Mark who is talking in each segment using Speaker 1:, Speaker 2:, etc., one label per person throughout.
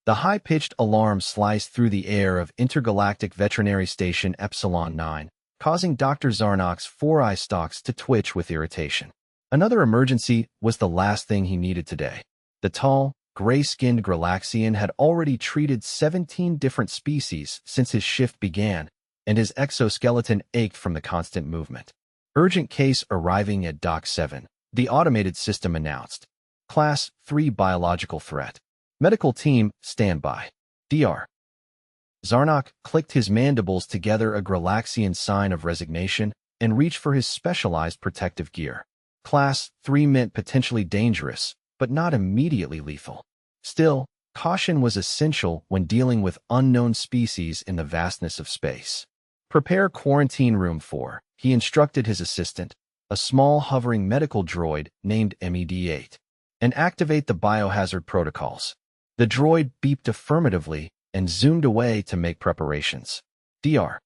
Speaker 1: The high-pitched alarm sliced through the air of Intergalactic Veterinary Station Epsilon 9, causing Dr. Zarnok's four eye stalks to twitch with irritation. Another emergency was the last thing he needed today. The tall, gray-skinned Voraxian had already treated 17 different species since his shift began, and his exoskeleton ached from the constant movement. Urgent case arriving at Dock 7, the automated system announced. Class 3 biological threat. Medical team, stand by. Dr. Zarnok clicked his mandibles together, a Voraxian sign of resignation, and reached for his specialized protective gear. Class 3 meant potentially dangerous, but not immediately lethal. Still, caution was essential when dealing with unknown species in the vastness of space. Prepare quarantine room 4, he instructed his assistant, a small hovering medical droid named MED-8, and activate the biohazard protocols. The droid beeped affirmatively and zoomed away to make preparations. Dr.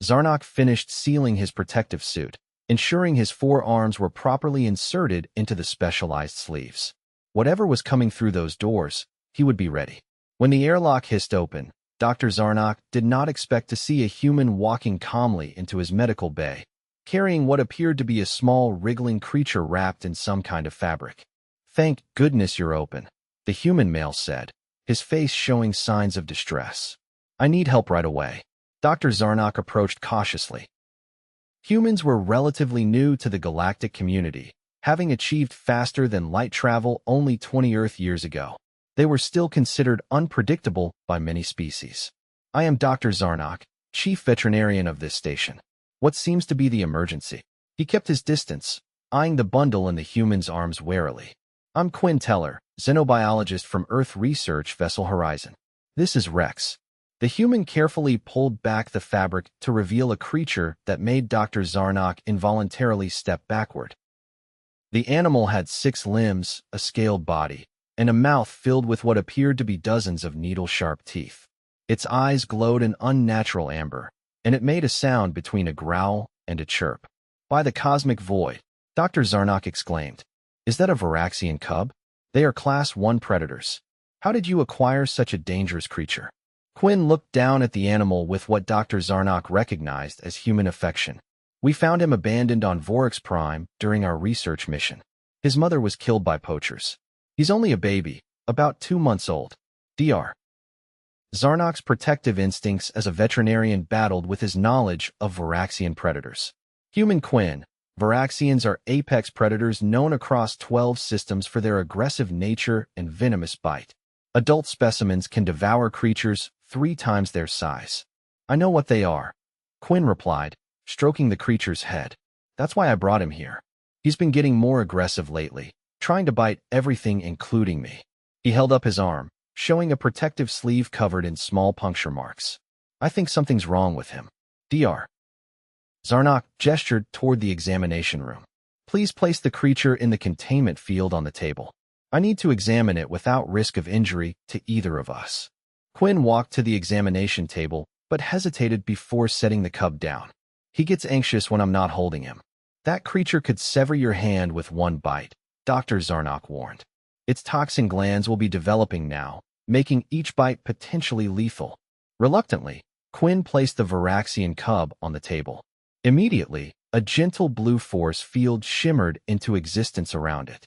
Speaker 1: Zarnok finished sealing his protective suit, ensuring his four arms were properly inserted into the specialized sleeves. Whatever was coming through those doors, he would be ready. When the airlock hissed open, Dr. Zarnok did not expect to see a human walking calmly into his medical bay, carrying what appeared to be a small, wriggling creature wrapped in some kind of fabric. "Thank goodness you're open," the human male said, his face showing signs of distress. "I need help right away." Dr. Zarnok approached cautiously. Humans were relatively new to the galactic community, having achieved faster-than-light travel only 20 Earth years ago. They were still considered unpredictable by many species. "I am Dr. Zarnok, chief veterinarian of this station. What seems to be the emergency?" He kept his distance, eyeing the bundle in the human's arms warily. "I'm Quinn Teller, xenobiologist from Earth Research Vessel Horizon. This is Rex." The human carefully pulled back the fabric to reveal a creature that made Dr. Zarnok involuntarily step backward. The animal had 6 limbs, a scaled body, and a mouth filled with what appeared to be dozens of needle-sharp teeth. Its eyes glowed an unnatural amber, and it made a sound between a growl and a chirp. "By the cosmic void," Dr. Zarnok exclaimed. "Is that a Voraxian cub? They are Class 1 predators. How did you acquire such a dangerous creature?" Quinn looked down at the animal with what Dr. Zarnok recognized as human affection. "We found him abandoned on Vorax Prime during our research mission. His mother was killed by poachers. He's only a baby, about 2 months old." Dr. Zarnok's protective instincts as a veterinarian battled with his knowledge of Voraxian predators. Human Quinn, Voraxians are apex predators known across 12 systems for their aggressive nature and venomous bite. Adult specimens can devour creatures 3 times their size. "I know what they are," Quinn replied, stroking the creature's head. "That's why I brought him here. He's been getting more aggressive lately, trying to bite everything including me." He held up his arm, showing a protective sleeve covered in small puncture marks. "I think something's wrong with him." Dr. Zarnok gestured toward the examination room. "Please place the creature in the containment field on the table. I need to examine it without risk of injury to either of us." Quinn walked to the examination table, but hesitated before setting the cub down. "He gets anxious when I'm not holding him." "That creature could sever your hand with one bite," Dr. Zarnok warned. "Its toxin glands will be developing now, making each bite potentially lethal." Reluctantly, Quinn placed the Voraxian cub on the table. Immediately, a gentle blue force field shimmered into existence around it.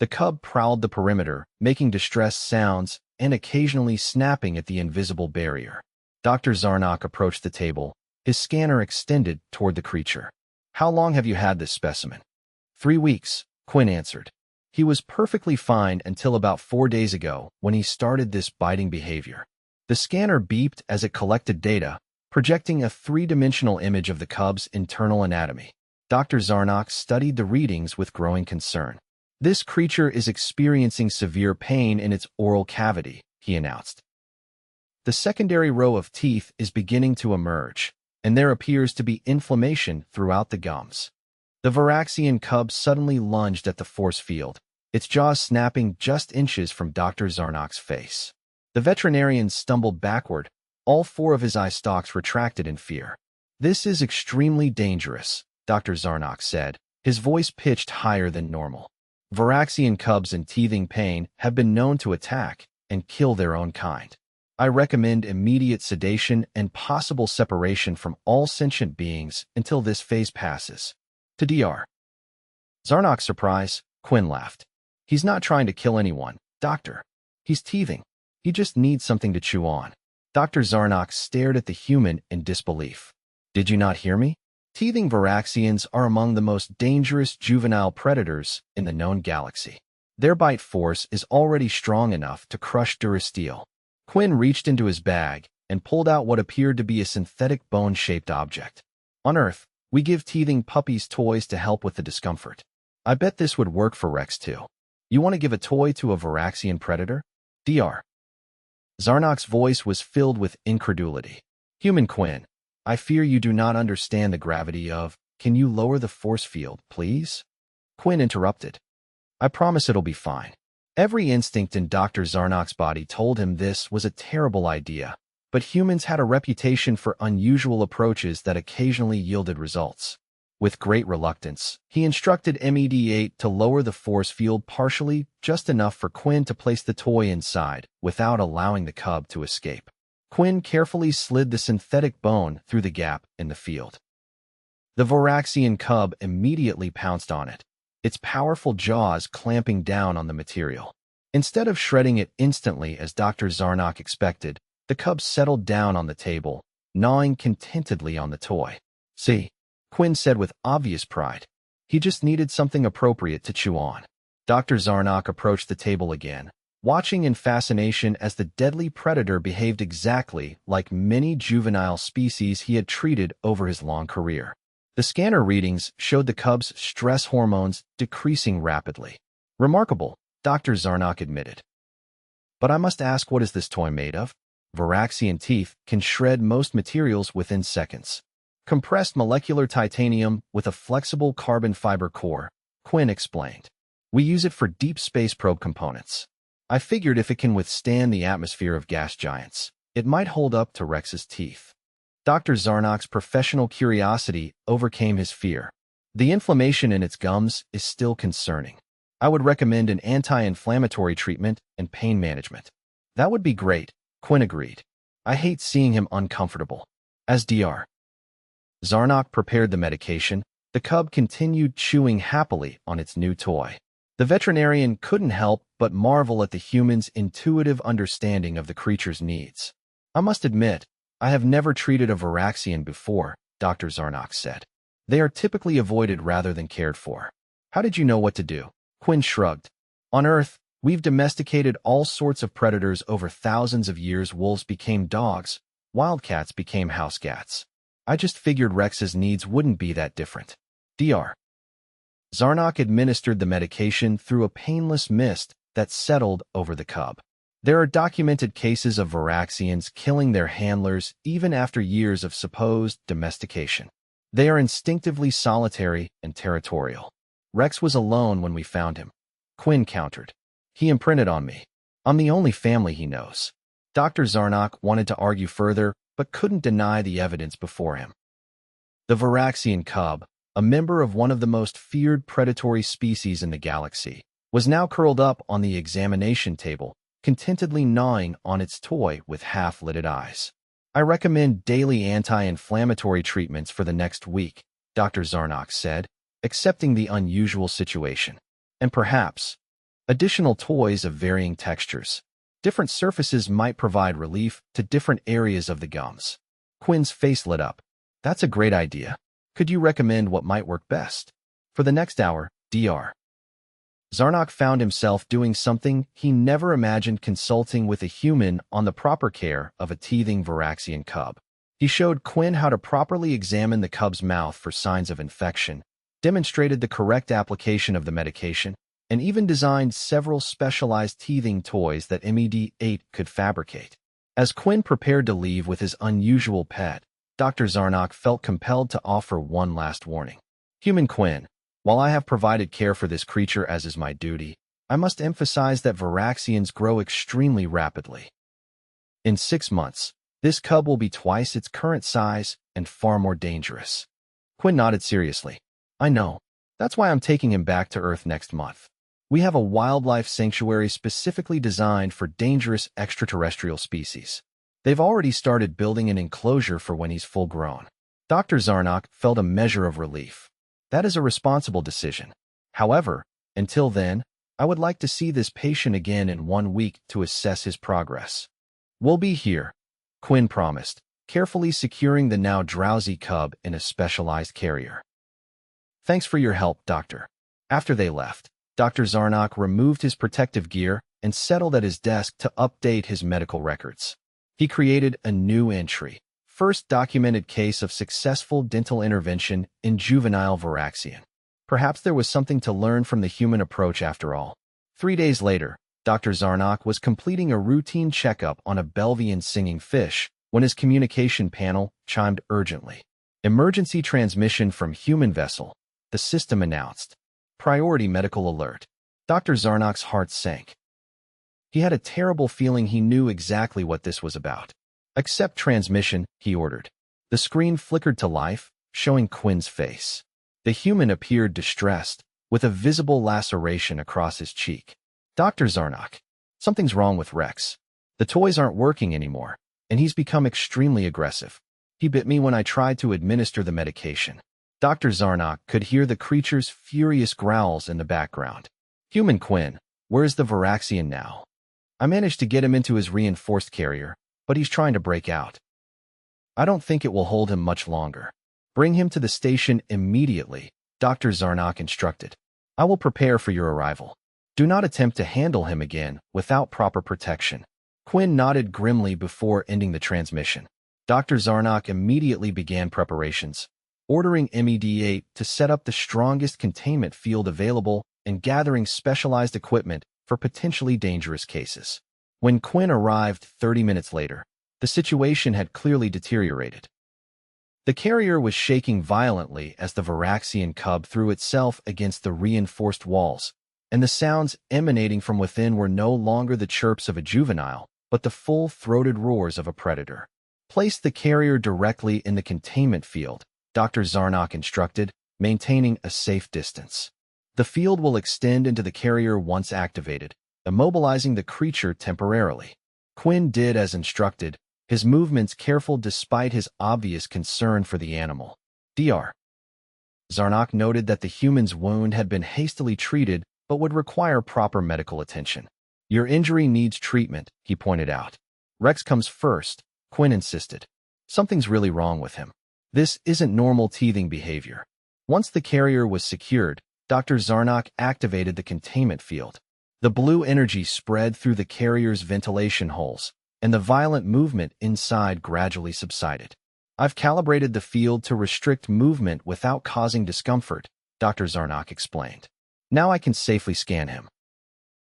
Speaker 1: The cub prowled the perimeter, making distressed sounds and occasionally snapping at the invisible barrier. Dr. Zarnok approached the table, his scanner extended toward the creature. "How long have you had this specimen?" 3 weeks, Quinn answered. He was perfectly fine until about 4 days ago when he started this biting behavior. The scanner beeped as it collected data, projecting a 3-dimensional image of the cub's internal anatomy. Dr. Zarnok studied the readings with growing concern. "This creature is experiencing severe pain in its oral cavity," he announced. "The secondary row of teeth is beginning to emerge, and there appears to be inflammation throughout the gums." The Voraxian cub suddenly lunged at the force field, its jaws snapping just inches from Dr. Zarnok's face. The veterinarian stumbled backward, all 4 of his eye stalks retracted in fear. "This is extremely dangerous," Dr. Zarnok said, his voice pitched higher than normal. "Voraxian cubs in teething pain have been known to attack, and kill their own kind. I recommend immediate sedation and possible separation from all sentient beings until this phase passes. To Dr. Zarnok's surprise, Quinn laughed. He's not trying to kill anyone, Doctor. He's teething. He just needs something to chew on. Dr. Zarnok stared at the human in disbelief. Did you not hear me? Teething Voraxians are among the most dangerous juvenile predators in the known galaxy. Their bite force is already strong enough to crush durasteel. Quinn reached into his bag and pulled out what appeared to be a synthetic bone-shaped object. On Earth, we give teething puppies toys to help with the discomfort. I bet this would work for Rex too. You want to give a toy to a Voraxian predator? Dr. Zarnok's voice was filled with incredulity. Human Quinn, I fear you do not understand the gravity of, can you lower the force field, please? Quinn interrupted. I promise it'll be fine. Every instinct in Dr. Zarnok's body told him this was a terrible idea, but humans had a reputation for unusual approaches that occasionally yielded results. With great reluctance, he instructed MED-8 to lower the force field partially, just enough for Quinn to place the toy inside, without allowing the cub to escape. Quinn carefully slid the synthetic bone through the gap in the field. The Voraxian cub immediately pounced on it, its powerful jaws clamping down on the material. Instead of shredding it instantly as Dr. Zarnok expected, the cub settled down on the table, gnawing contentedly on the toy. See? Quinn said with obvious pride. He just needed something appropriate to chew on. Dr. Zarnok approached the table again, watching in fascination as the deadly predator behaved exactly like many juvenile species he had treated over his long career. The scanner readings showed the cub's stress hormones decreasing rapidly. Remarkable, Dr. Zarnok admitted. But I must ask, what is this toy made of? Voraxian teeth can shred most materials within seconds. Compressed molecular titanium with a flexible carbon fiber core, Quinn explained. We use it for deep space probe components. I figured if it can withstand the atmosphere of gas giants, it might hold up to Rex's teeth. Dr. Zarnok's professional curiosity overcame his fear. The inflammation in its gums is still concerning. I would recommend an anti-inflammatory treatment and pain management. That would be great, Quinn agreed. I hate seeing him uncomfortable. As Dr. Zarnok prepared the medication, the cub continued chewing happily on its new toy. The veterinarian couldn't help but marvel at the human's intuitive understanding of the creature's needs. I must admit, I have never treated a Voraxian before, Dr. Zarnok said. They are typically avoided rather than cared for. How did you know what to do? Quinn shrugged. On Earth, we've domesticated all sorts of predators over thousands of years. Wolves became dogs, wildcats became house cats. I just figured Rex's needs wouldn't be that different. Dr. Zarnok administered the medication through a painless mist that settled over the cub. There are documented cases of Voraxians killing their handlers even after years of supposed domestication. They are instinctively solitary and territorial. Rex was alone when we found him. Quinn countered. He imprinted on me. I'm the only family he knows. Dr. Zarnok wanted to argue further, but couldn't deny the evidence before him. The Voraxian cub, a member of one of the most feared predatory species in the galaxy, was now curled up on the examination table, contentedly gnawing on its toy with half-lidded eyes. I recommend daily anti-inflammatory treatments for the next week, Dr. Zarnok said, accepting the unusual situation. And perhaps additional toys of varying textures. Different surfaces might provide relief to different areas of the gums. Quinn's face lit up. That's a great idea. Could you recommend what might work best? For the next hour, Dr. Zarnok found himself doing something he never imagined, consulting with a human on the proper care of a teething Voraxian cub. He showed Quinn how to properly examine the cub's mouth for signs of infection, demonstrated the correct application of the medication, and even designed several specialized teething toys that MED-8 could fabricate. As Quinn prepared to leave with his unusual pet, Dr. Zarnok felt compelled to offer one last warning. Human Quinn, while I have provided care for this creature as is my duty, I must emphasize that Voraxians grow extremely rapidly. In 6 months, this cub will be twice its current size and far more dangerous. Quinn nodded seriously. I know. That's why I'm taking him back to Earth next month. We have a wildlife sanctuary specifically designed for dangerous extraterrestrial species. They've already started building an enclosure for when he's full-grown. Dr. Zarnok felt a measure of relief. That is a responsible decision. However, until then, I would like to see this patient again in 1 week to assess his progress. We'll be here, Quinn promised, carefully securing the now drowsy cub in a specialized carrier. Thanks for your help, Doctor. After they left, Dr. Zarnok removed his protective gear and settled at his desk to update his medical records. He created a new entry. First documented case of successful dental intervention in juvenile Voraxian. Perhaps there was something to learn from the human approach after all. 3 days later, Dr. Zarnok was completing a routine checkup on a Belvian singing fish when his communication panel chimed urgently. Emergency transmission from human vessel, the system announced. Priority medical alert. Dr. Zarnok's heart sank. He had a terrible feeling he knew exactly what this was about. Accept transmission, he ordered. The screen flickered to life, showing Quinn's face. The human appeared distressed, with a visible laceration across his cheek. Dr. Zarnok, something's wrong with Rex. The toys aren't working anymore, and he's become extremely aggressive. He bit me when I tried to administer the medication. Dr. Zarnok could hear the creature's furious growls in the background. Human Quinn, where's the Voraxian now? I managed to get him into his reinforced carrier, but he's trying to break out. I don't think it will hold him much longer. Bring him to the station immediately, Dr. Zarnok instructed. I will prepare for your arrival. Do not attempt to handle him again without proper protection. Quinn nodded grimly before ending the transmission. Dr. Zarnok immediately began preparations, ordering MED-8 to set up the strongest containment field available and gathering specialized equipment for potentially dangerous cases. When Quinn arrived 30 minutes later, the situation had clearly deteriorated. The carrier was shaking violently as the Voraxian cub threw itself against the reinforced walls, and the sounds emanating from within were no longer the chirps of a juvenile, but the full-throated roars of a predator. Place the carrier directly in the containment field, Dr. Zarnok instructed, maintaining a safe distance. The field will extend into the carrier once activated, immobilizing the creature temporarily. Quinn did as instructed, his movements careful despite his obvious concern for the animal. Dr. Zarnok noted that the human's wound had been hastily treated but would require proper medical attention. Your injury needs treatment, he pointed out. Rex comes first, Quinn insisted. Something's really wrong with him. This isn't normal teething behavior. Once the carrier was secured, Dr. Zarnok activated the containment field. The blue energy spread through the carrier's ventilation holes, and the violent movement inside gradually subsided. I've calibrated the field to restrict movement without causing discomfort, Dr. Zarnok explained. Now I can safely scan him.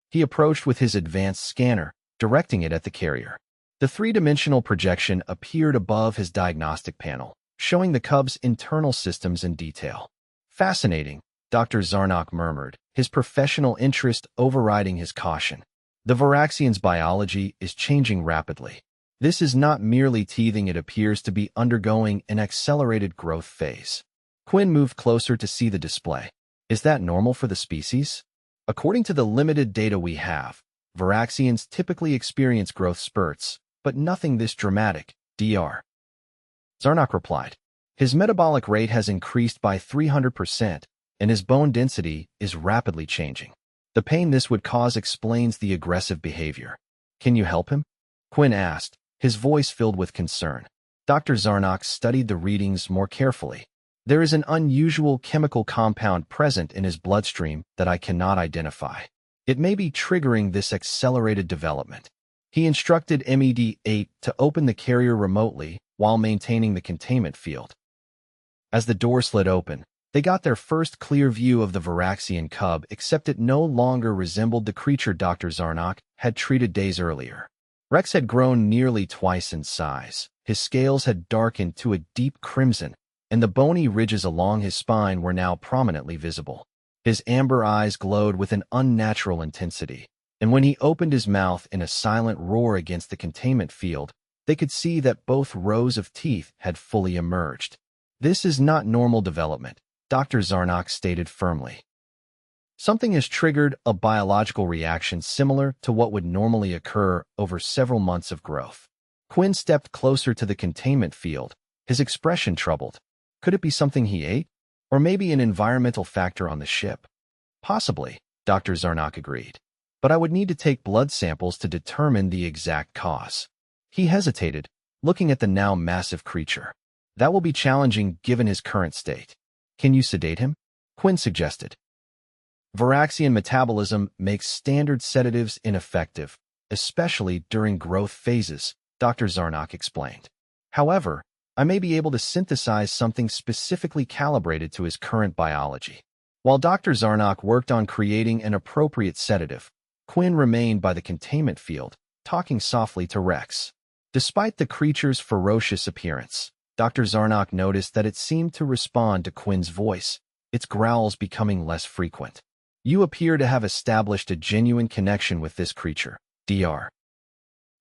Speaker 1: He approached with his advanced scanner, directing it at the carrier. The three-dimensional projection appeared above his diagnostic panel, showing the cub's internal systems in detail. Fascinating, Dr. Zarnok murmured, his professional interest overriding his caution. The Voraxian's biology is changing rapidly. This is not merely teething, it appears to be undergoing an accelerated growth phase. Quinn moved closer to see the display. Is that normal for the species? According to the limited data we have, Voraxians typically experience growth spurts, but nothing this dramatic, Dr. Zarnok replied. His metabolic rate has increased by 300%, and his bone density is rapidly changing. The pain this would cause explains the aggressive behavior. Can you help him? Quinn asked, his voice filled with concern. Dr. Zarnok studied the readings more carefully. There is an unusual chemical compound present in his bloodstream that I cannot identify. It may be triggering this accelerated development. He instructed MED-8 to open the carrier remotely while maintaining the containment field. As the door slid open, they got their first clear view of the Voraxian cub, except it no longer resembled the creature Dr. Zarnok had treated days earlier. Rex had grown nearly twice in size. His scales had darkened to a deep crimson, and the bony ridges along his spine were now prominently visible. His amber eyes glowed with an unnatural intensity, and when he opened his mouth in a silent roar against the containment field, they could see that both rows of teeth had fully emerged. This is not normal development, Dr. Zarnok stated firmly. Something has triggered a biological reaction similar to what would normally occur over several months of growth. Quinn stepped closer to the containment field, his expression troubled. Could it be something he ate? Or maybe an environmental factor on the ship? Possibly, Dr. Zarnok agreed. But I would need to take blood samples to determine the exact cause. He hesitated, looking at the now massive creature. That will be challenging given his current state. Can you sedate him? Quinn suggested. Voraxian metabolism makes standard sedatives ineffective, especially during growth phases, Dr. Zarnok explained. However, I may be able to synthesize something specifically calibrated to his current biology. While Dr. Zarnok worked on creating an appropriate sedative, Quinn remained by the containment field, talking softly to Rex. Despite the creature's ferocious appearance, Dr. Zarnok noticed that it seemed to respond to Quinn's voice, its growls becoming less frequent. You appear to have established a genuine connection with this creature, Dr.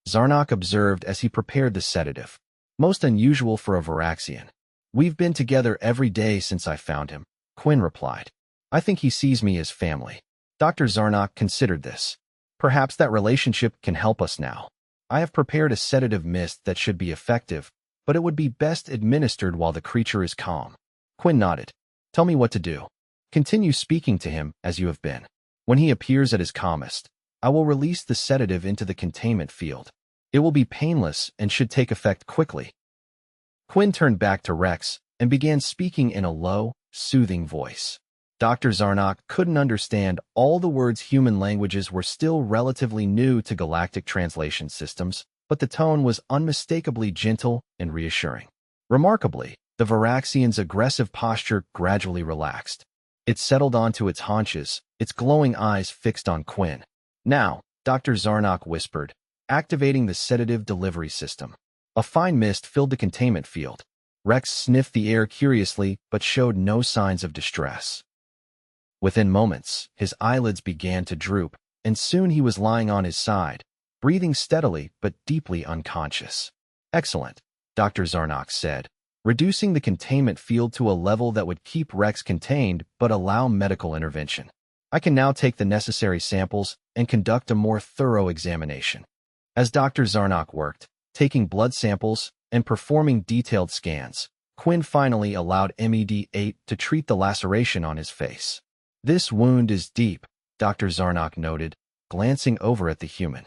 Speaker 1: Zarnok observed as he prepared the sedative. Most unusual for a Voraxian. We've been together every day since I found him, Quinn replied. I think he sees me as family. Dr. Zarnok considered this. Perhaps that relationship can help us now. I have prepared a sedative mist that should be effective, but it would be best administered while the creature is calm. Quinn nodded. Tell me what to do. Continue speaking to him as you have been. When he appears at his calmest, I will release the sedative into the containment field. It will be painless and should take effect quickly. Quinn turned back to Rex and began speaking in a low, soothing voice. Dr. Zarnok couldn't understand all the words. Human languages were still relatively new to galactic translation systems, but the tone was unmistakably gentle and reassuring. Remarkably, the Voraxian's aggressive posture gradually relaxed. It settled onto its haunches, its glowing eyes fixed on Quinn. Now, Dr. Zarnok whispered, activating the sedative delivery system. A fine mist filled the containment field. Rex sniffed the air curiously but showed no signs of distress. Within moments, his eyelids began to droop, and soon he was lying on his side, breathing steadily but deeply unconscious. Excellent, Dr. Zarnok said, reducing the containment field to a level that would keep Rex contained but allow medical intervention. I can now take the necessary samples and conduct a more thorough examination. As Dr. Zarnok worked, taking blood samples and performing detailed scans, Quinn finally allowed MED-8 to treat the laceration on his face. This wound is deep, Dr. Zarnok noted, glancing over at the human.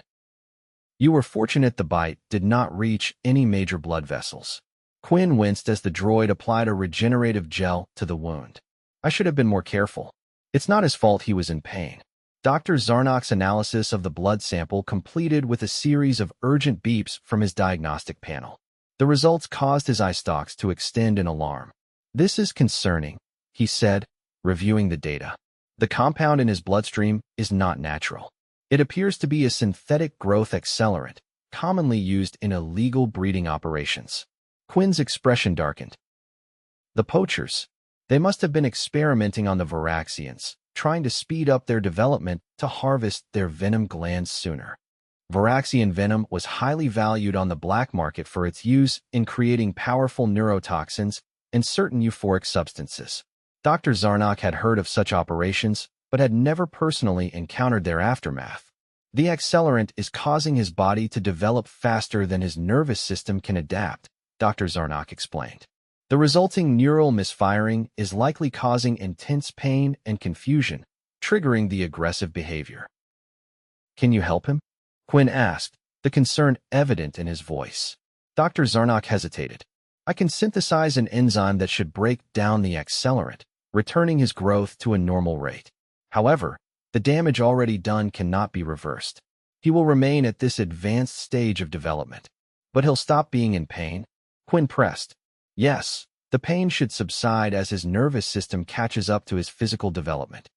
Speaker 1: You were fortunate the bite did not reach any major blood vessels. Quinn winced as the droid applied a regenerative gel to the wound. I should have been more careful. It's not his fault he was in pain. Dr. Zarnok's analysis of the blood sample completed with a series of urgent beeps from his diagnostic panel. The results caused his eye stalks to extend in alarm. This is concerning, he said, reviewing the data. The compound in his bloodstream is not natural. It appears to be a synthetic growth accelerant, commonly used in illegal breeding operations. Quinn's expression darkened. The poachers. They must have been experimenting on the Voraxians, trying to speed up their development to harvest their venom glands sooner. Voraxian venom was highly valued on the black market for its use in creating powerful neurotoxins and certain euphoric substances. Dr. Zarnok had heard of such operations, but had never personally encountered their aftermath. The accelerant is causing his body to develop faster than his nervous system can adapt, Dr. Zarnok explained. The resulting neural misfiring is likely causing intense pain and confusion, triggering the aggressive behavior. Can you help him? Quinn asked, the concern evident in his voice. Dr. Zarnok hesitated. I can synthesize an enzyme that should break down the accelerant, returning his growth to a normal rate. However, the damage already done cannot be reversed. He will remain at this advanced stage of development. But he'll stop being in pain? Quinn pressed. Yes, the pain should subside as his nervous system catches up to his physical development.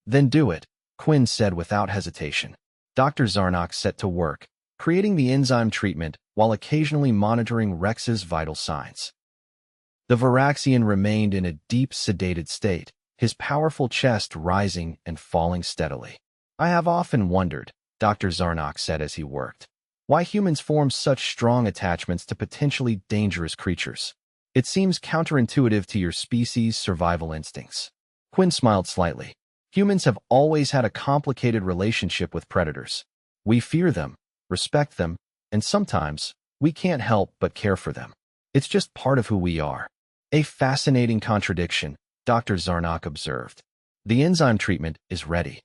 Speaker 1: Then do it, Quinn said without hesitation. Dr. Zarnok set to work, creating the enzyme treatment while occasionally monitoring Rex's vital signs. The Voraxian remained in a deep sedated state, his powerful chest rising and falling steadily. I have often wondered, Dr. Zarnok said as he worked, why humans form such strong attachments to potentially dangerous creatures. It seems counterintuitive to your species' survival instincts. Quinn smiled slightly. Humans have always had a complicated relationship with predators. We fear them, respect them, and sometimes we can't help but care for them. It's just part of who we are. A fascinating contradiction, Dr. Zarnok observed. The enzyme treatment is ready.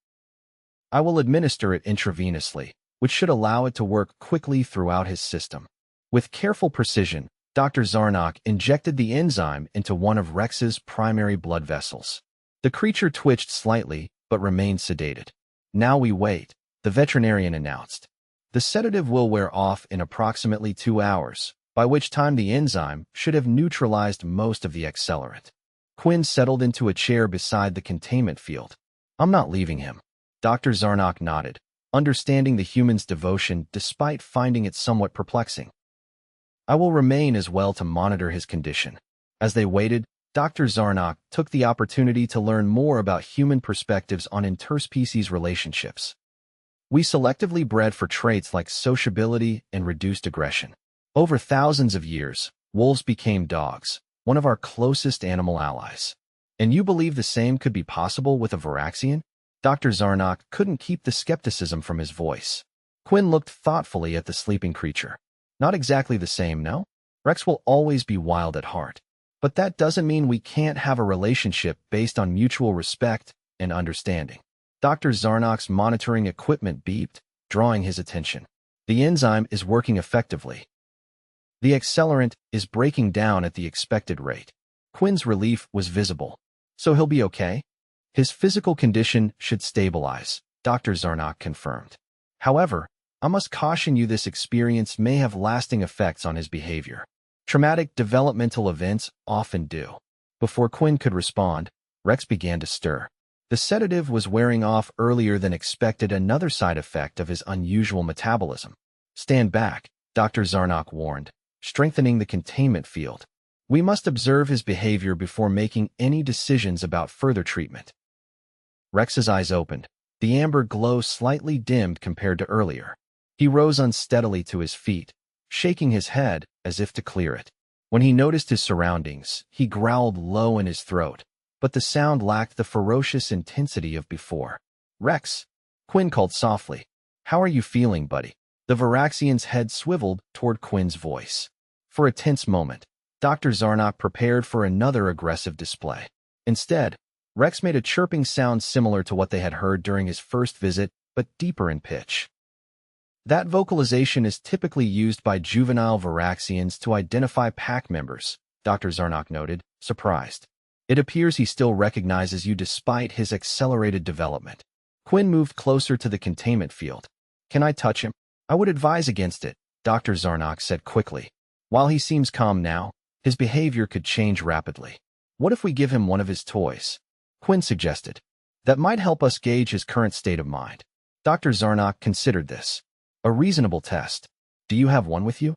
Speaker 1: I will administer it intravenously, which should allow it to work quickly throughout his system. With careful precision, Dr. Zarnok injected the enzyme into one of Rex's primary blood vessels. The creature twitched slightly, but remained sedated. Now we wait, the veterinarian announced. The sedative will wear off in approximately 2 hours, by which time the enzyme should have neutralized most of the accelerant. Quinn settled into a chair beside the containment field. I'm not leaving him. Dr. Zarnok nodded, understanding the human's devotion despite finding it somewhat perplexing. I will remain as well to monitor his condition. As they waited, Dr. Zarnok took the opportunity to learn more about human perspectives on interspecies relationships. We selectively bred for traits like sociability and reduced aggression. Over thousands of years, wolves became dogs, one of our closest animal allies. And you believe the same could be possible with a Voraxian? Dr. Zarnok couldn't keep the skepticism from his voice. Quinn looked thoughtfully at the sleeping creature. Not exactly the same, no? Rex will always be wild at heart. But that doesn't mean we can't have a relationship based on mutual respect and understanding. Dr. Zarnok's monitoring equipment beeped, drawing his attention. The enzyme is working effectively. The accelerant is breaking down at the expected rate. Quinn's relief was visible. So he'll be okay? His physical condition should stabilize, Dr. Zarnok confirmed. However, I must caution you, this experience may have lasting effects on his behavior. Traumatic developmental events often do. Before Quinn could respond, Rex began to stir. The sedative was wearing off earlier than expected, another side effect of his unusual metabolism. Stand back, Dr. Zarnok warned, strengthening the containment field. We must observe his behavior before making any decisions about further treatment. Rex's eyes opened. The amber glow slightly dimmed compared to earlier. He rose unsteadily to his feet, shaking his head as if to clear it. When he noticed his surroundings, he growled low in his throat, but the sound lacked the ferocious intensity of before. Rex, Quinn called softly. How are you feeling, buddy? The Voraxian's head swiveled toward Quinn's voice. For a tense moment, Dr. Zarnok prepared for another aggressive display. Instead, Rex made a chirping sound similar to what they had heard during his first visit, but deeper in pitch. That vocalization is typically used by juvenile Voraxians to identify pack members, Dr. Zarnok noted, surprised. It appears he still recognizes you despite his accelerated development. Quinn moved closer to the containment field. Can I touch him? I would advise against it, Dr. Zarnok said quickly. While he seems calm now, his behavior could change rapidly. What if we give him one of his toys? Quinn suggested. That might help us gauge his current state of mind. Dr. Zarnok considered this. A reasonable test. Do you have one with you?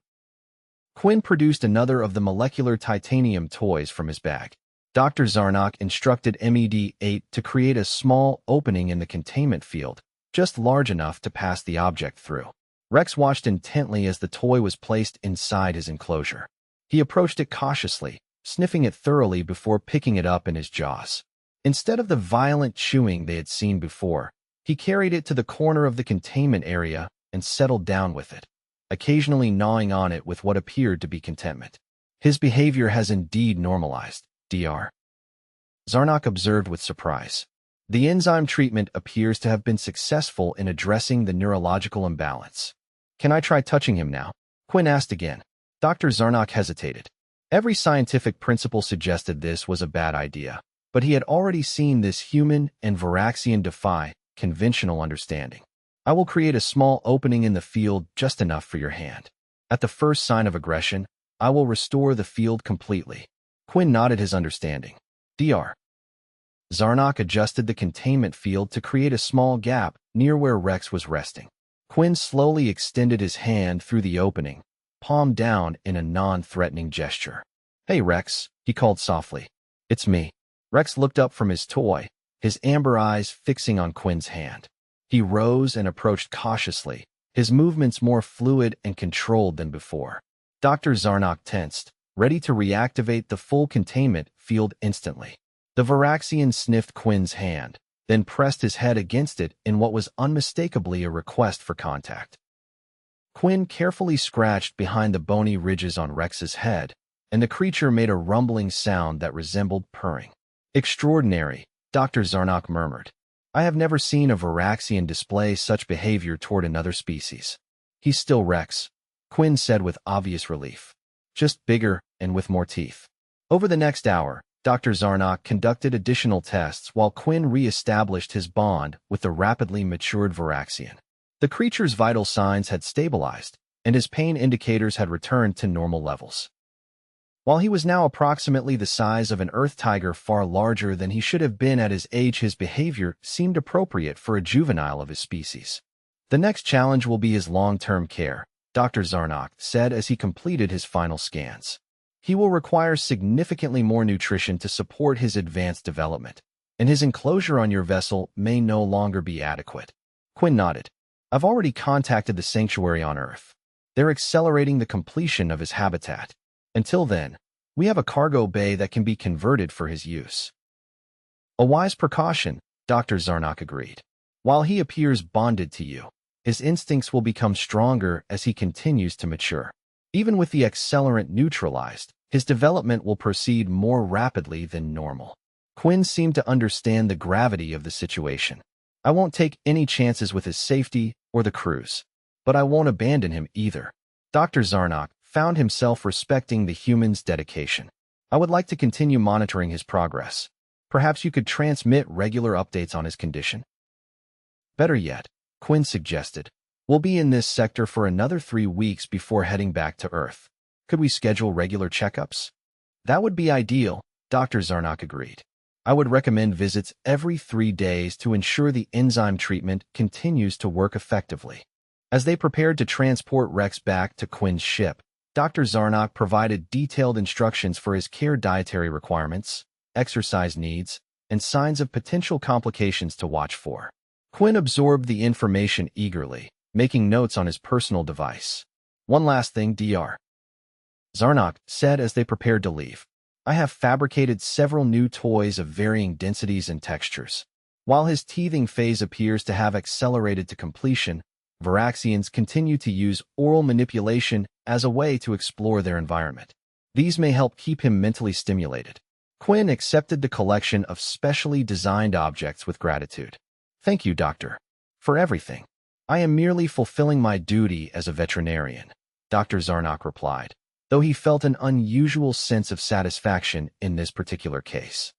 Speaker 1: Quinn produced another of the molecular titanium toys from his bag. Dr. Zarnok instructed MED-8 to create a small opening in the containment field, just large enough to pass the object through. Rex watched intently as the toy was placed inside his enclosure. He approached it cautiously, sniffing it thoroughly before picking it up in his jaws. Instead of the violent chewing they had seen before, he carried it to the corner of the containment area and settled down with it, occasionally gnawing on it with what appeared to be contentment. His behavior has indeed normalized, Dr. Zarnok observed with surprise. The enzyme treatment appears to have been successful in addressing the neurological imbalance. Can I try touching him now? Quinn asked again. Dr. Zarnok hesitated. Every scientific principle suggested this was a bad idea, but he had already seen this human and Voraxian defy conventional understanding. I will create a small opening in the field, just enough for your hand. At the first sign of aggression, I will restore the field completely. Quinn nodded his understanding. Dr. Zarnok adjusted the containment field to create a small gap near where Rex was resting. Quinn slowly extended his hand through the opening, palm down in a non-threatening gesture. Hey Rex, he called softly. It's me. Rex looked up from his toy, his amber eyes fixing on Quinn's hand. He rose and approached cautiously, his movements more fluid and controlled than before. Dr. Zarnok tensed, ready to reactivate the full containment field instantly. The Voraxian sniffed Quinn's hand, then pressed his head against it in what was unmistakably a request for contact. Quinn carefully scratched behind the bony ridges on Rex's head, and the creature made a rumbling sound that resembled purring. "Extraordinary," Dr. Zarnok murmured. "I have never seen a Voraxian display such behavior toward another species." "He's still Rex," Quinn said with obvious relief. "Just bigger and with more teeth." Over the next hour, Dr. Zarnok conducted additional tests while Quinn re-established his bond with the rapidly matured Voraxian. The creature's vital signs had stabilized, and his pain indicators had returned to normal levels. While he was now approximately the size of an earth tiger, far larger than he should have been at his age, his behavior seemed appropriate for a juvenile of his species. "The next challenge will be his long-term care," Dr. Zarnok said as he completed his final scans. "He will require significantly more nutrition to support his advanced development, and his enclosure on your vessel may no longer be adequate." Quinn nodded. "I've already contacted the sanctuary on Earth. They're accelerating the completion of his habitat. Until then, we have a cargo bay that can be converted for his use." "A wise precaution," Dr. Zarnok agreed. "While he appears bonded to you, his instincts will become stronger as he continues to mature. Even with the accelerant neutralized, his development will proceed more rapidly than normal." Quinn seemed to understand the gravity of the situation. "I won't take any chances with his safety or the crew's. But I won't abandon him either." Dr. Zarnok found himself respecting the human's dedication. "I would like to continue monitoring his progress. Perhaps you could transmit regular updates on his condition?" "Better yet," Quinn suggested. "We'll be in this sector for another 3 weeks before heading back to Earth. Could we schedule regular checkups?" "That would be ideal," Dr. Zarnok agreed. "I would recommend visits every 3 days to ensure the enzyme treatment continues to work effectively." As they prepared to transport Rex back to Quinn's ship, Dr. Zarnok provided detailed instructions for his care, dietary requirements, exercise needs, and signs of potential complications to watch for. Quinn absorbed the information eagerly, making notes on his personal device. "One last thing, Dr. Zarnok said as they prepared to leave. "I have fabricated several new toys of varying densities and textures." While his teething phase appears to have accelerated to completion, Voraxians continue to use oral manipulation as a way to explore their environment. These may help keep him mentally stimulated. Quinn accepted the collection of specially designed objects with gratitude. "Thank you, Doctor, for everything. I am merely fulfilling my duty as a veterinarian," Dr. Zarnok replied, though he felt an unusual sense of satisfaction in this particular case.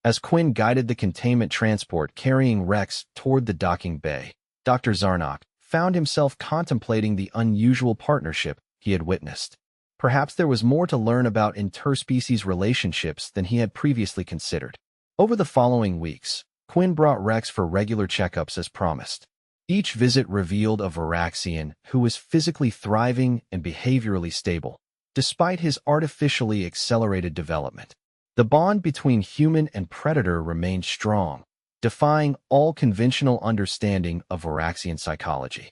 Speaker 1: As Quinn guided the containment transport carrying Rex toward the docking bay, Dr. Zarnok found himself contemplating the unusual partnership he had witnessed. Perhaps there was more to learn about interspecies relationships than he had previously considered. Over the following weeks, Quinn brought Rex for regular checkups as promised. Each visit revealed a Voraxian who was physically thriving and behaviorally stable, despite his artificially accelerated development. The bond between human and predator remained strong, defying all conventional understanding of Voraxian psychology.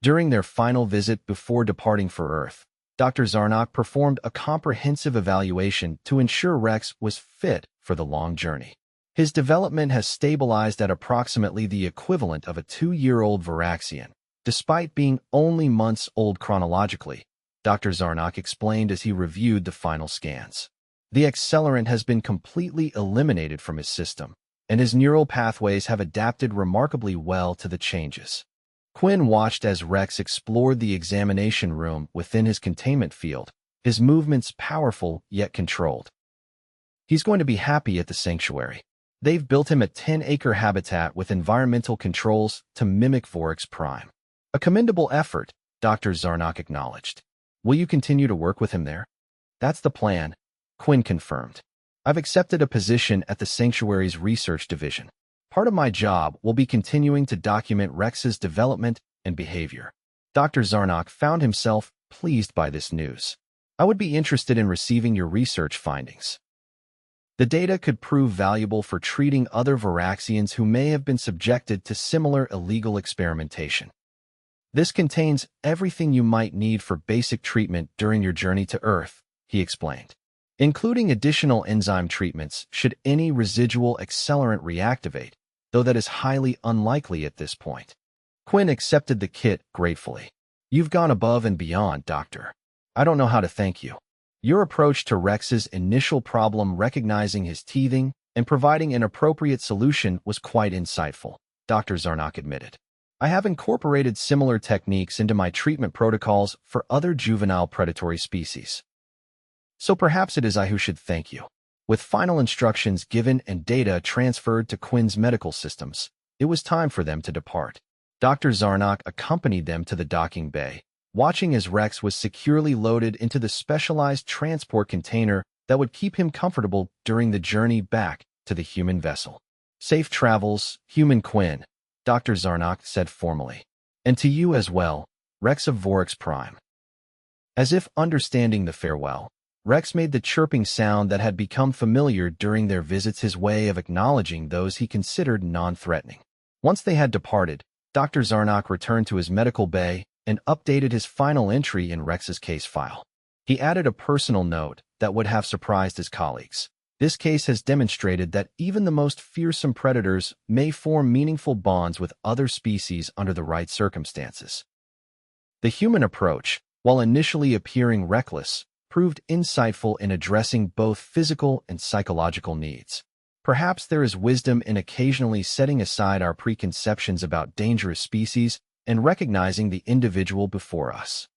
Speaker 1: During their final visit before departing for Earth, Dr. Zarnok performed a comprehensive evaluation to ensure Rex was fit for the long journey. His development has stabilized at approximately the equivalent of a 2-year-old Voraxian, despite being only months old chronologically, Dr. Zarnok explained as he reviewed the final scans. The accelerant has been completely eliminated from his system, and his neural pathways have adapted remarkably well to the changes. Quinn watched as Rex explored the examination room within his containment field, his movements powerful yet controlled. "He's going to be happy at the sanctuary. They've built him a 10-acre habitat with environmental controls to mimic Vorax Prime. A commendable effort," Dr. Zarnok acknowledged. "Will you continue to work with him there?" "That's the plan," Quinn confirmed. "I've accepted a position at the sanctuary's research division. Part of my job will be continuing to document Rex's development and behavior." Dr. Zarnok found himself pleased by this news. "I would be interested in receiving your research findings. The data could prove valuable for treating other Voraxians who may have been subjected to similar illegal experimentation. This contains everything you might need for basic treatment during your journey to Earth," he explained. including additional enzyme treatments should any residual accelerant reactivate, though that is highly unlikely at this point. Quinn accepted the kit gratefully. You've gone above and beyond, Doctor. I don't know how to thank you. Your approach to Rex's initial problem, recognizing his teething and providing an appropriate solution, was quite insightful, Dr. Zarnok admitted. I have incorporated similar techniques into my treatment protocols for other juvenile predatory species. So perhaps it is I who should thank you. With final instructions given and data transferred to Quinn's medical systems, it was time for them to depart. Dr. Zarnok accompanied them to the docking bay, watching as Rex was securely loaded into the specialized transport container that would keep him comfortable during the journey back to the human vessel. Safe travels, human Quinn, Dr. Zarnok said formally. And to you as well, Rex of Vorax Prime. As if understanding the farewell, Rex made the chirping sound that had become familiar during their visits, his way of acknowledging those he considered non-threatening. Once they had departed, Dr. Zarnok returned to his medical bay and updated his final entry in Rex's case file. He added a personal note that would have surprised his colleagues. This case has demonstrated that even the most fearsome predators may form meaningful bonds with other species under the right circumstances. The human approach, while initially appearing reckless, proved insightful in addressing both physical and psychological needs. Perhaps there is wisdom in occasionally setting aside our preconceptions about dangerous species and recognizing the individual before us.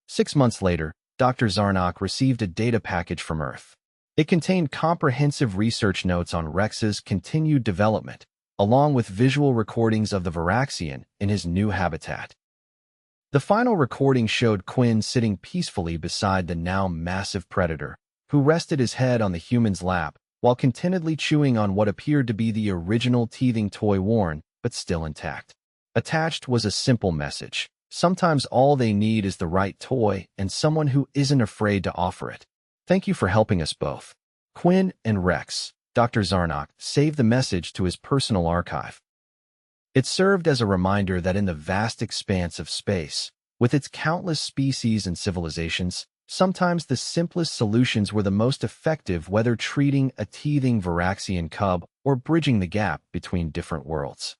Speaker 1: 6 months later, Dr. Zarnok received a data package from Earth. It contained comprehensive research notes on Rex's continued development, along with visual recordings of the Voraxian in his new habitat. The final recording showed Quinn sitting peacefully beside the now massive predator, who rested his head on the human's lap while contentedly chewing on what appeared to be the original teething toy, worn but still intact. Attached was a simple message. Sometimes all they need is the right toy and someone who isn't afraid to offer it. Thank you for helping us both. Quinn and Rex, Dr. Zarnok saved the message to his personal archive. It served as a reminder that in the vast expanse of space, with its countless species and civilizations, sometimes the simplest solutions were the most effective, whether treating a teething Voraxian cub or bridging the gap between different worlds.